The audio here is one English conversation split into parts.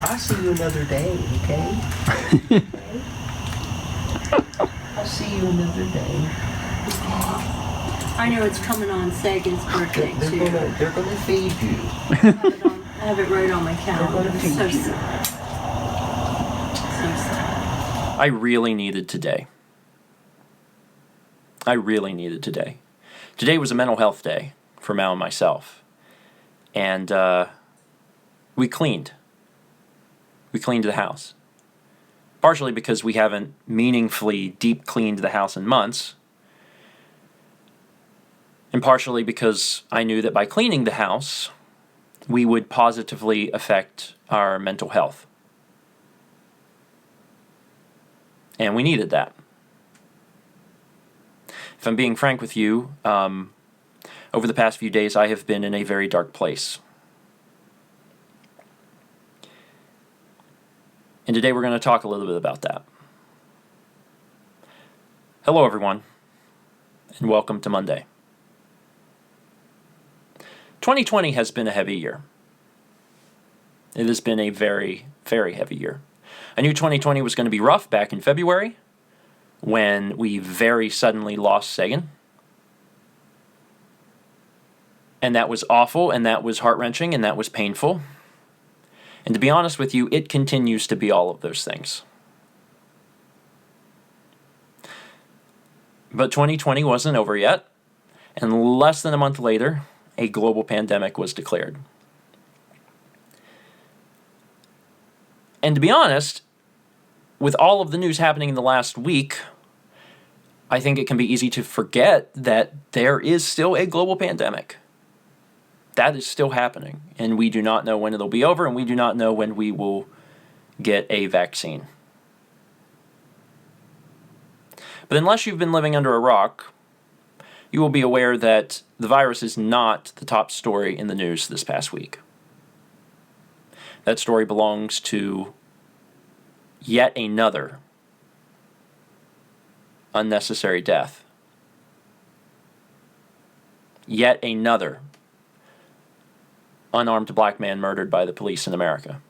I'll see you another day, okay? I'll see you another day. I know it's coming on Sagan's birthday too. They're gonna feed you. I have it right on my calendar. They're gonna feed So you. sad. So sad. I really needed today. Today was a mental health day for Mal and myself. And we cleaned. We cleaned the house. Partially because we haven't meaningfully deep cleaned the house in months. And partially because I knew that by cleaning the house, we would positively affect our mental health. And we needed that. If I'm being frank with you, over the past few days I have been in a very dark place. And today we're going to talk a little bit about that. Hello everyone, and welcome to Monday. 2020 has been a heavy year. It has been a very, very heavy year. I knew 2020 was going to be rough back in February when we very suddenly lost Sagan. And that was awful, and that was heart-wrenching, and that was painful. And to be honest with you, it continues to be all of those things. But 2020 wasn't over yet, and less than a month later, a global pandemic was declared. And to be honest, with all of the news happening in the last week, I think it can be easy to forget that there is still a global pandemic. That is still happening, and we do not know when it'll be over, and we do not know when we will get a vaccine. But unless you've been living under a rock, you will be aware that the virus is not the top story in the news this past week. That story belongs to yet another unnecessary death. Yet another unarmed black man murdered by the police in America.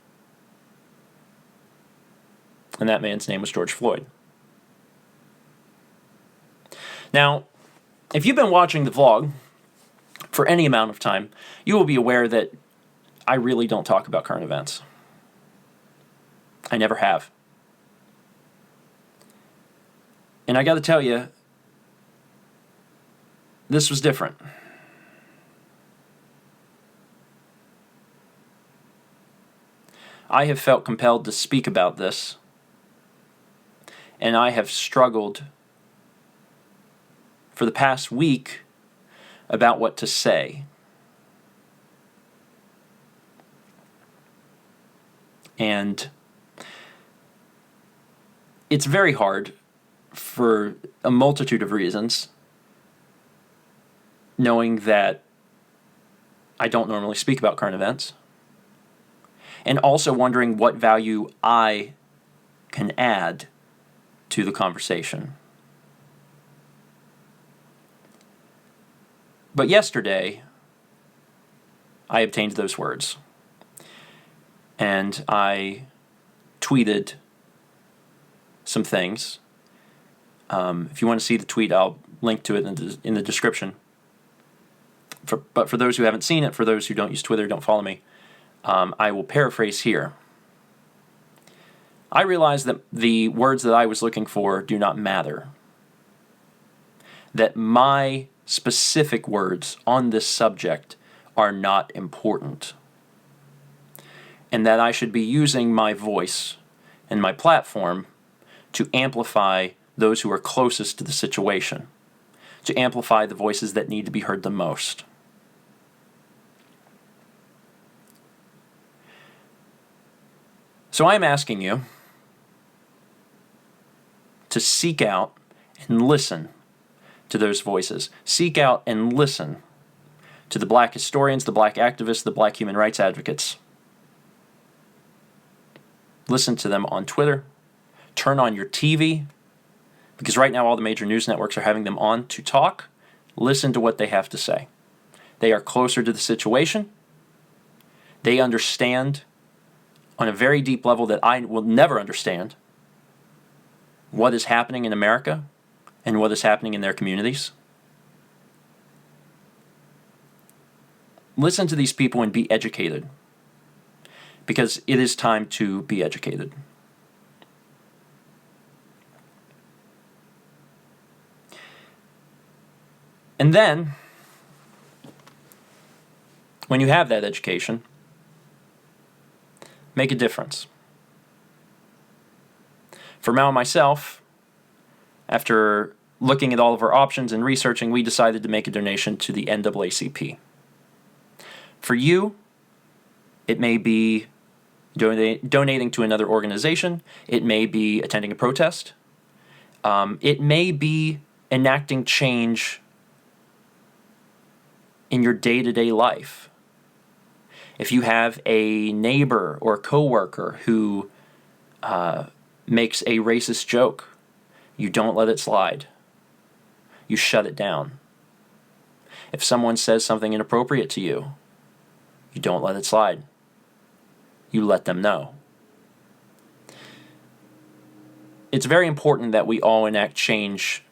And that man's name was George Floyd. Now, if you've been watching the vlog for any amount of time, you will be aware that I really don't talk about current events. I never have. And I got to tell you, this was different. I have felt compelled to speak about this, and I have struggled for the past week about what to say. And it's very hard for a multitude of reasons, knowing that I don't normally speak about current events, and also wondering what value I can add to the conversation. But yesterday, I obtained those words, and I tweeted some things. If you want to see the tweet, I'll link to it in the description. But for those who haven't seen it, for those who don't use Twitter, don't follow me, I will paraphrase here. I realize that the words that I was looking for do not matter. That my specific words on this subject are not important. And that I should be using my voice and my platform to amplify those who are closest to the situation, to amplify the voices that need to be heard the most. So I'm asking you to seek out and listen to those voices. Seek out and listen to the black historians, the black activists, the black human rights advocates. Listen to them on Twitter. Turn on your TV, because right now all the major news networks are having them on to talk. Listen to what they have to say. They are closer to the situation. They understand on a very deep level that I will never understand what is happening in America and what is happening in their communities. Listen to these people and be educated, because it is time to be educated. And then, when you have that education, make a difference. For Mal and myself, after looking at all of our options and researching, we decided to make a donation to the NAACP. For you, it may be donating to another organization. It may be attending a protest. It may be enacting change in your day-to-day life. If you have a neighbor or coworker who makes a racist joke, you don't let it slide. You shut it down. If someone says something inappropriate to you, you don't let it slide. You let them know. It's very important that we all enact change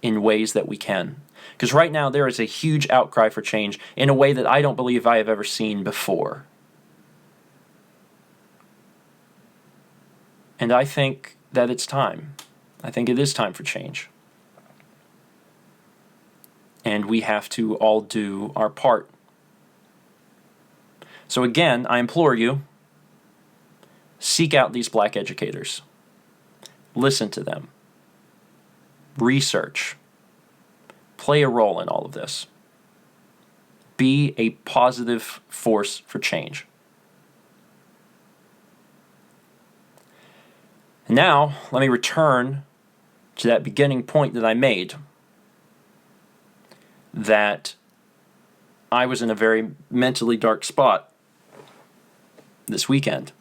in ways that we can. Because right now there is a huge outcry for change in a way that I don't believe I have ever seen before. And I think that it's time. I think it is time for change. And we have to all do our part. So again, I implore you, seek out these black educators. Listen to them. Research. Play a role in all of this. Be a positive force for change. Now, let me return to that beginning point that I made, that I was in a very mentally dark spot this weekend.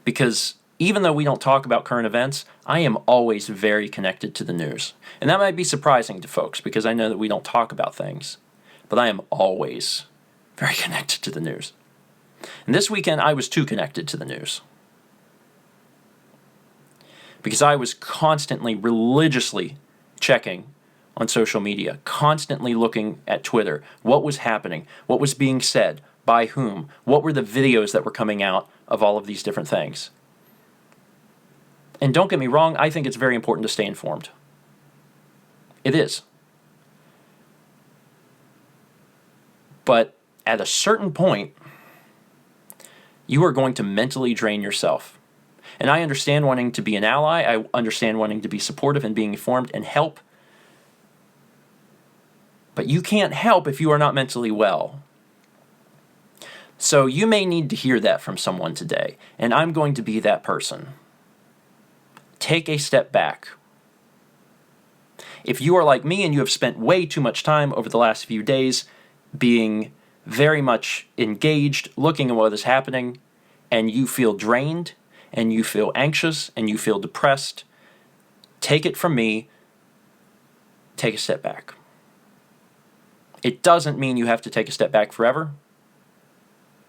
Because even though we don't talk about current events, I am always very connected to the news. And that might be surprising to folks, because I know that we don't talk about things. But I am always very connected to the news. And this weekend, I was too connected to the news. Because I was constantly, religiously checking on social media, constantly looking at Twitter, what was happening, what was being said, by whom, what were the videos that were coming out of all of these different things. And don't get me wrong, I think it's very important to stay informed. It is. But at a certain point, you are going to mentally drain yourself. And I understand wanting to be an ally, I understand wanting to be supportive and being informed and help. But you can't help if you are not mentally well. So you may need to hear that from someone today, and I'm going to be that person. Take a step back. If you are like me and you have spent way too much time over the last few days being very much engaged, looking at what is happening, and you feel drained, and you feel anxious, and you feel depressed, take it from me, take a step back. It doesn't mean you have to take a step back forever.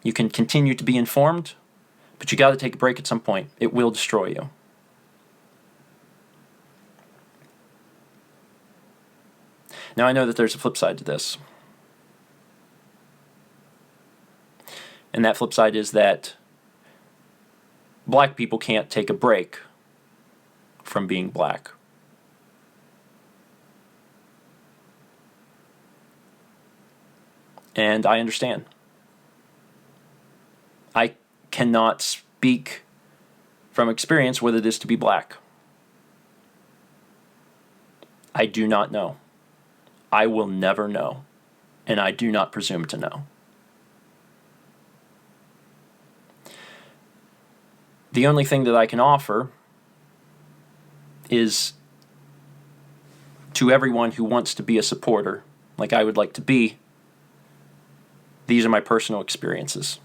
You can continue to be informed, but you got to take a break at some point. It will destroy you. Now, I know that there's a flip side to this. And that flip side is that black people can't take a break from being black. And I understand. I cannot speak from experience what it is to be black. I do not know. I will never know. And I do not presume to know. The only thing that I can offer is to everyone who wants to be a supporter, like I would like to be, these are my personal experiences.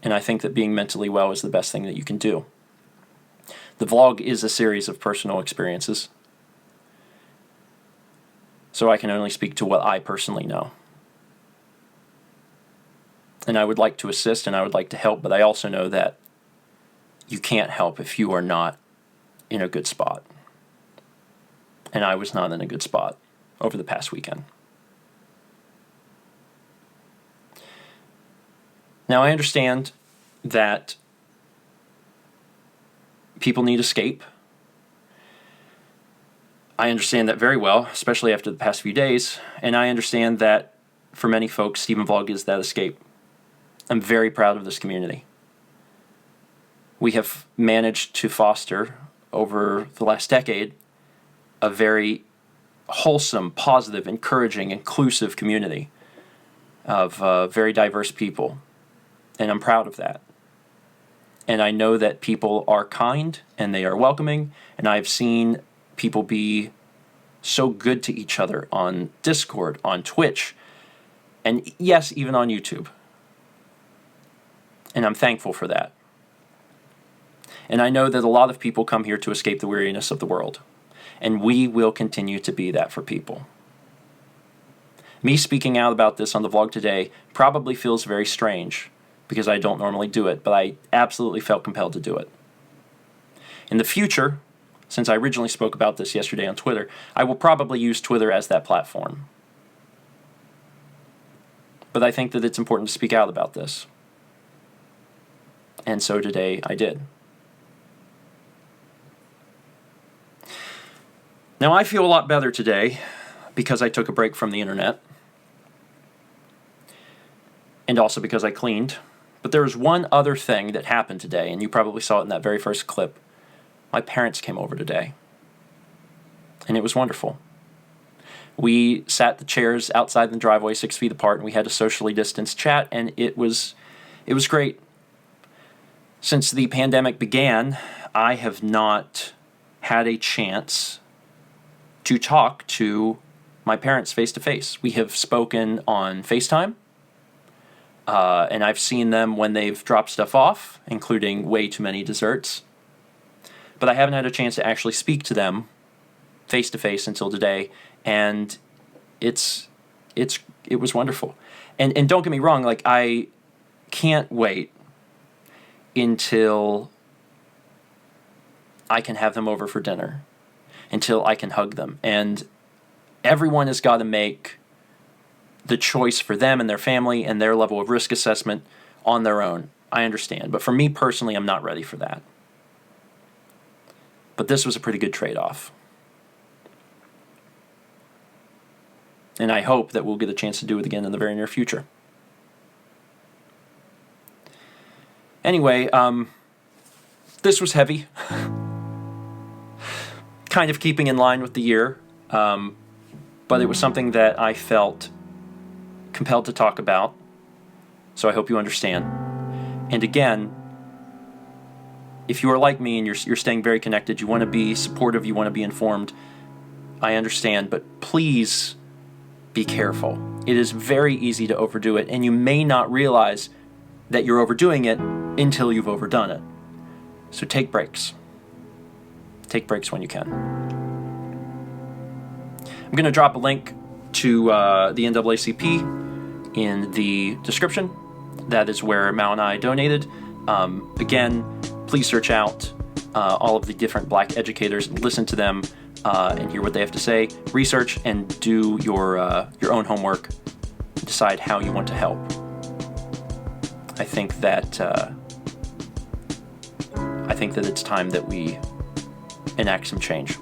And I think that being mentally well is the best thing that you can do. The vlog is a series of personal experiences. So I can only speak to what I personally know. And I would like to assist and I would like to help, but I also know that you can't help if you are not in a good spot. And I was not in a good spot over the past weekend. Now, I understand that people need escape. I understand that very well, especially after the past few days. And I understand that for many folks, Stephen Vlog is that escape. I'm very proud of this community. We have managed to foster, over the last decade, a very wholesome, positive, encouraging, inclusive community of very diverse people. And I'm proud of that. And I know that people are kind and they are welcoming. And I've seen people be so good to each other on Discord, on Twitch, and yes, even on YouTube. And I'm thankful for that. And I know that a lot of people come here to escape the weariness of the world. And we will continue to be that for people. Me speaking out about this on the vlog today probably feels very strange, because I don't normally do it, but I absolutely felt compelled to do it. In the future, since I originally spoke about this yesterday on Twitter, I will probably use Twitter as that platform. But I think that it's important to speak out about this. And so today I did. Now I feel a lot better today because I took a break from the internet. And also because I cleaned. But there was one other thing that happened today, and you probably saw it in that very first clip. My parents came over today. And it was wonderful. We sat the chairs outside in the driveway 6 feet apart, and we had a socially distanced chat, and it was great. Since the pandemic began, I have not had a chance to talk to my parents face to face. We have spoken on FaceTime. And I've seen them when they've dropped stuff off, including way too many desserts. But I haven't had a chance to actually speak to them face-to-face until today, and it was wonderful. And don't get me wrong, like, I can't wait until I can have them over for dinner, until I can hug them. And everyone has got to make the choice for them and their family and their level of risk assessment on their own. I understand. But for me personally, I'm not ready for that. But this was a pretty good trade-off. And I hope that we'll get a chance to do it again in the very near future. Anyway, this was heavy. Kind of keeping in line with the year. But it was something that I felt compelled to talk about, so I hope you understand. And again, if you are like me and you're staying very connected, you want to be supportive, you want to be informed, I understand, but please be careful. It is very easy to overdo it, and you may not realize that you're overdoing it until you've overdone it. So take breaks. Take breaks when you can. I'm going to drop a link to the NAACP in the description. That is where Mao and I donated. Again, please search out all of the different black educators, listen to them, and hear what they have to say. Research and do your own homework. Decide how you want to help. I think that it's time that we enact some change.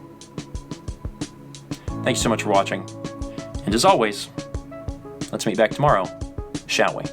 Thanks so much for watching. And as always, let's meet back tomorrow, shall we?